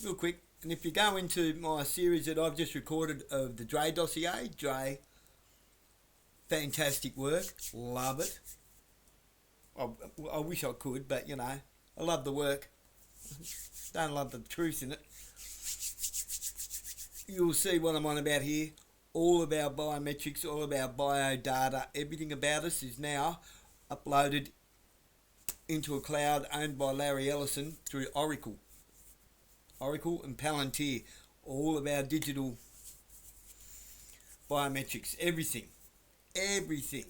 real quick. And if you go into my series that I've just recorded of the Dre dossier, Dre, fantastic work, love it. I wish I could, but you know, I love the work. Don't love the truth in it. You'll see what I'm on about here. All of our biometrics, all of our bio data, everything about us is now uploaded into a cloud owned by Larry Ellison through Oracle. Oracle and Palantir. All of our digital biometrics, everything. Everything.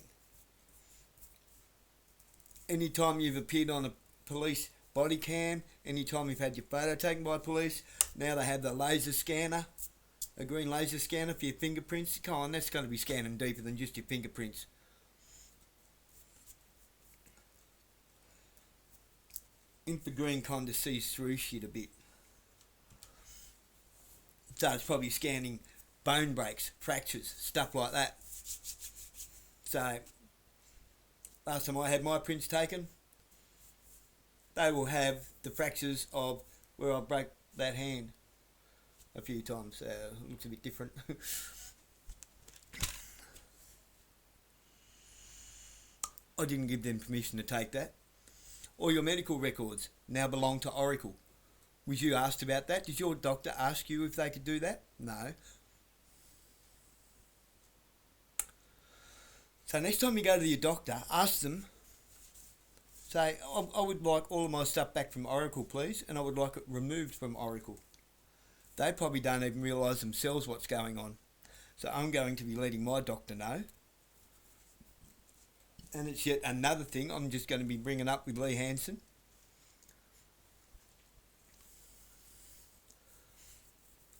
Anytime you've appeared on a police body cam, anytime you've had your photo taken by police, now they have the laser scanner, a green laser scanner for your fingerprints. Come on, that's going to be scanning deeper than just your fingerprints. Infragreen kind of sees through shit a bit. So it's probably scanning bone breaks, fractures, stuff like that. So, last time I had my prints taken, they will have the fractures of where I broke that hand a few times. It looks a bit different. I didn't give them permission to take that. All your medical records now belong to Oracle. Was you asked about that? Did your doctor ask you if they could do that? No. So next time you go to your doctor, ask them, say, I would like all of my stuff back from Oracle, please, and I would like it removed from Oracle. They probably don't even realise themselves what's going on. So I'm going to be letting my doctor know. And it's yet another thing I'm just going to be bringing up with Lee Hansen.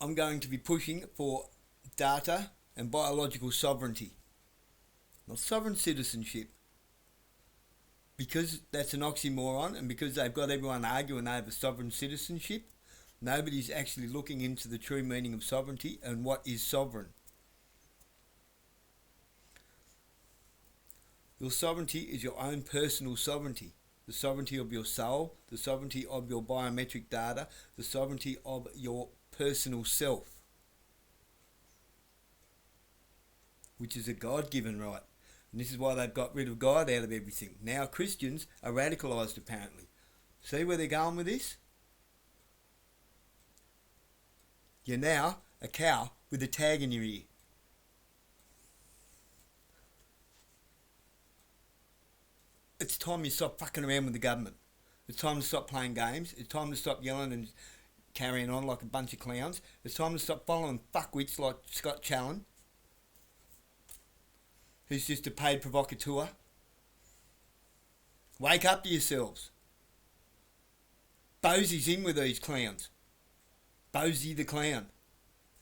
I'm going to be pushing for data and biological sovereignty. Not sovereign citizenship. Because that's an oxymoron, and because they've got everyone arguing over sovereign citizenship, nobody's actually looking into the true meaning of sovereignty and what is sovereign. Your sovereignty is your own personal sovereignty. The sovereignty of your soul, the sovereignty of your biometric data, the sovereignty of your personal self, which is a God-given right. And this is why they've got rid of God out of everything. Now Christians are radicalised apparently. See where they're going with this? You're now a cow with a tag in your ear. It's time you stop fucking around with the government. It's time to stop playing games. It's time to stop yelling and carrying on like a bunch of clowns. It's time to stop following fuckwits like Scott Challen, who's just a paid provocateur. Wake up to yourselves. Bosey's in with these clowns. Bosey the clown.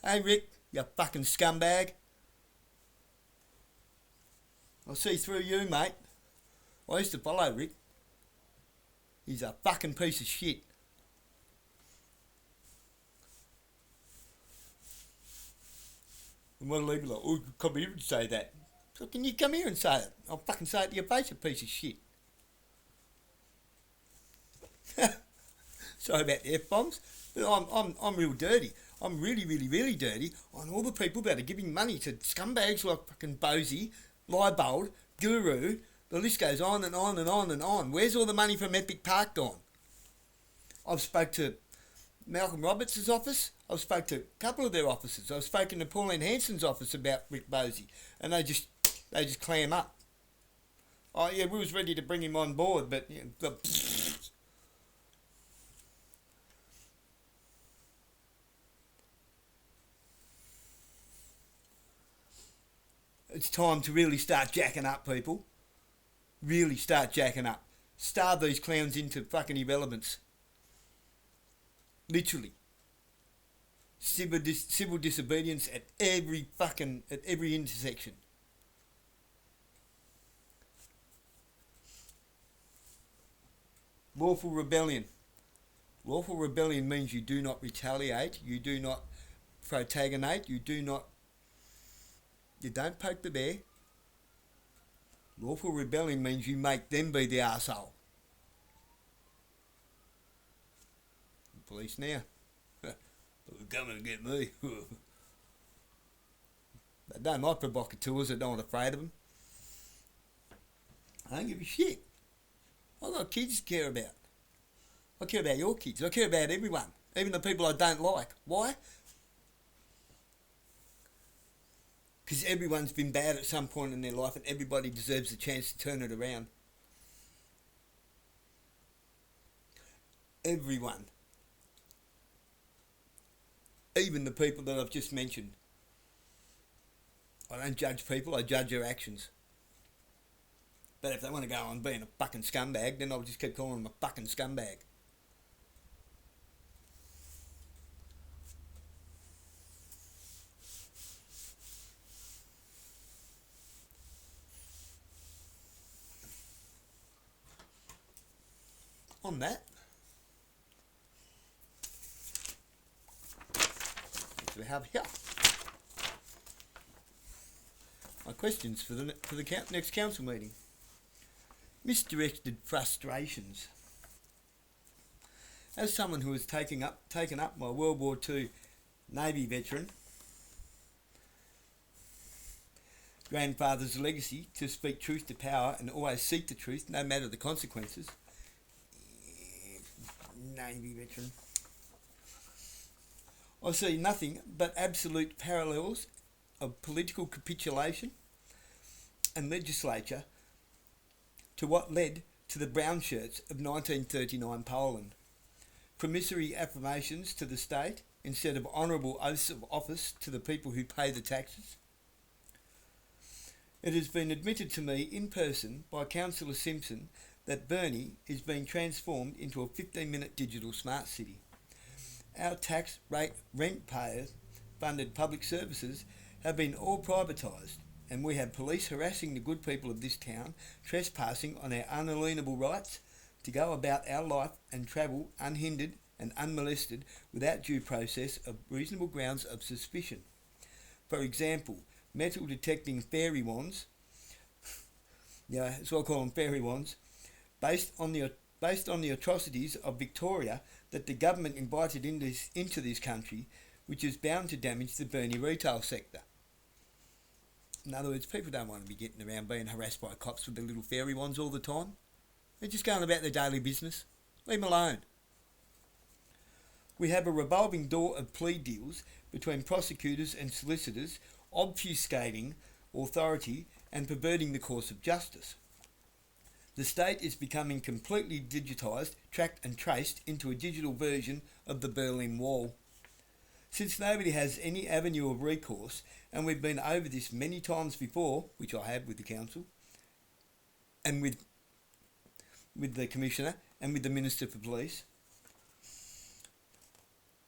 Hey Rick, you fucking scumbag. I'll see through you, mate. I used to follow Rick. He's a fucking piece of shit. And what'll they be like? Oh, come here and say that. So can you come here and say it? I'll fucking say it to your face, you piece of shit. Sorry about the F-bombs, but I'm real dirty. I'm really, really, really dirty on all the people that are giving money to scumbags like fucking Bosey, Leibold, Guru. The list goes on and on and on and on. Where's all the money from Epic Park gone? I've spoke to Malcolm Roberts' office. I've spoke to a couple of their offices. I've spoken to Pauline Hanson's office about Rick Bosey, and they just clam up. Oh yeah, we was ready to bring him on board, but you know, it's time to really start jacking up, people. Really start jacking up. Starve these clowns into fucking irrelevance. Literally. Civil disobedience at every intersection. Lawful rebellion. Lawful rebellion means you do not retaliate, you do not protagonate, you don't poke the bear. Lawful rebellion means you make them be the arsehole. Police now. Come and get me. They don't like provocateurs that aren't afraid of them. I don't give a shit. I've got kids to care about. I care about your kids. I care about everyone, even the people I don't like. Why? Because everyone's been bad at some point in their life and everybody deserves a chance to turn it around. Everyone. Even the people that I've just mentioned. I don't judge people, I judge their actions. But if they want to go on being a fucking scumbag, then I'll just keep calling them a fucking scumbag. On that, what do we have here? My questions for the next council meeting. Misdirected frustrations. As someone who has taken up my World War II Navy veteran grandfather's legacy to speak truth to power and always seek the truth, no matter the consequences. Navy veteran. I see nothing but absolute parallels of political capitulation and legislature to what led to the brown shirts of 1939 Poland. Promissory affirmations to the state instead of honourable oaths of office to the people who pay the taxes. It has been admitted to me in person by Councillor Simpson that Burnie is being transformed into a 15-minute digital smart city. Our tax rate rent payers funded public services have been all privatised, and we have police harassing the good people of this town, trespassing on our unalienable rights to go about our life and travel unhindered and unmolested without due process of reasonable grounds of suspicion. For example, metal detecting fairy wands, so I call them fairy wands, based on the atrocities of Victoria that the government invited into this country, which is bound to damage the Burnie retail sector. In other words, people don't want to be getting around being harassed by cops with their little fairy wands all the time. They're just going about their daily business. Leave them alone. We have a revolving door of plea deals between prosecutors and solicitors, obfuscating authority and perverting the course of justice. The state is becoming completely digitised, tracked and traced into a digital version of the Berlin Wall. Since nobody has any avenue of recourse, and we've been over this many times before, which I have with the council, and with the Commissioner, and with the Minister for Police,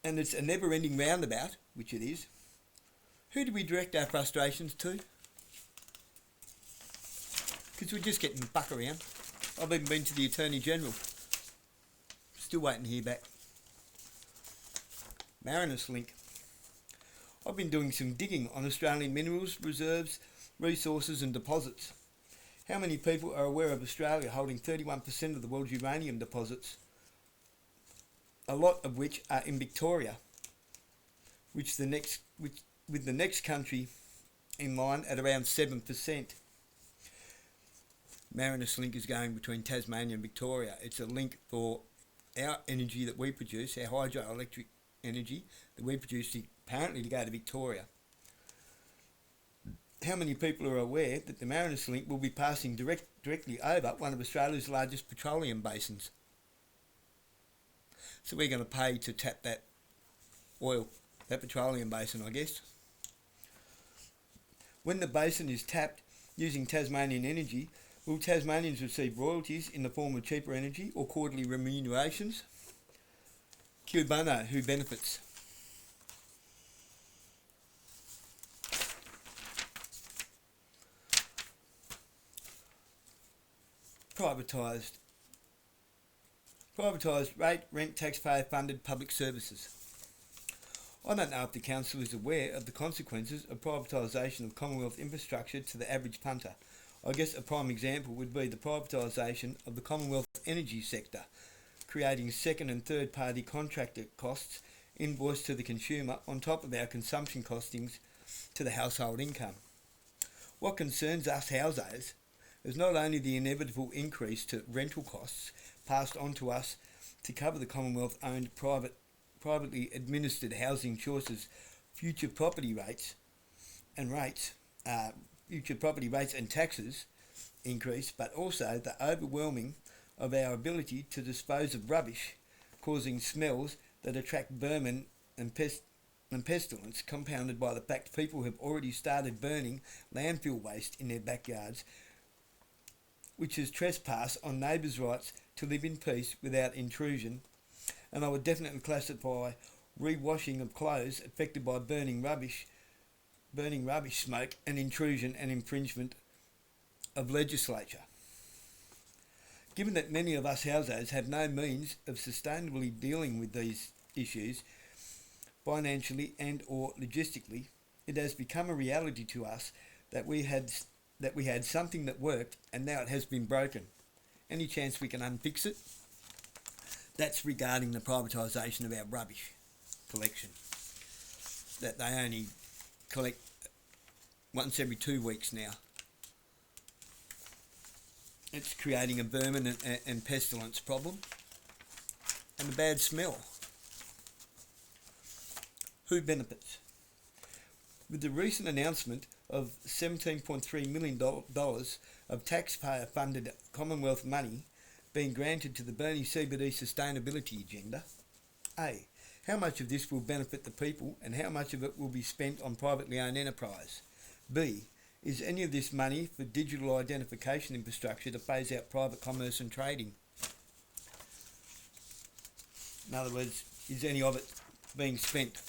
and it's a never-ending roundabout, which it is, who do we direct our frustrations to? Because we're just getting the buck around. I've even been to the Attorney General. Still waiting to hear back. Marinus Link. I've been doing some digging on Australian minerals, reserves, resources and deposits. How many people are aware of Australia holding 31% of the world's uranium deposits? A lot of which are in Victoria, with the next country in line at around 7%. Marinus Link is going between Tasmania and Victoria. It's a link for our energy that we produce, our hydroelectric energy that we produce, apparently to go to Victoria. How many people are aware that the Marinus Link will be passing directly over one of Australia's largest petroleum basins? So we're going to pay to tap that oil, that petroleum basin, I guess. When the basin is tapped using Tasmanian energy, will Tasmanians receive royalties in the form of cheaper energy or quarterly remunerations? Cui bono, who benefits? Privatised rate, rent, taxpayer funded public services. I don't know if the council is aware of the consequences of privatisation of Commonwealth infrastructure to the average punter. I guess a prime example would be the privatisation of the Commonwealth energy sector, creating second and third party contractor costs invoiced to the consumer on top of our consumption costings to the household income. What concerns us houseowners is not only the inevitable increase to rental costs passed on to us to cover the Commonwealth-owned privately administered housing choices future property rates and taxes increase, but also the overwhelming of our ability to dispose of rubbish, causing smells that attract vermin and pestilence, compounded by the fact people have already started burning landfill waste in their backyards, which is trespass on neighbours' rights to live in peace without intrusion. And I would definitely classify rewashing of clothes affected by burning rubbish smoke and intrusion and infringement of legislature. Given that many of us households have no means of sustainably dealing with these issues financially and or logistically, it has become a reality to us that we had something that worked and now it has been broken. Any chance we can unfix it? That's regarding the privatisation of our rubbish collection, that they only collect once every 2 weeks now. It's creating a vermin and pestilence problem and a bad smell. Who benefits? With the recent announcement of $17.3 million of taxpayer-funded Commonwealth money being granted to the Burnie CBD sustainability agenda, A, how much of this will benefit the people and how much of it will be spent on privately owned enterprise? B, is any of this money for digital identification infrastructure to phase out private commerce and trading? In other words, is any of it being spent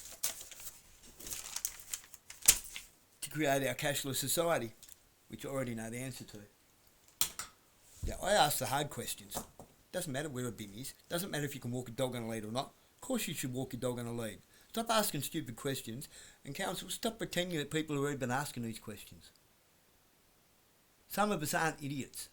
to create our cashless society, which I already know the answer to? Yeah, I ask the hard questions. Doesn't matter where a bin is. Doesn't matter if you can walk a dog on a lead or not. Of course you should walk your dog on a lead. Stop asking stupid questions, and council, stop pretending that people are even asking these questions. Some of us aren't idiots.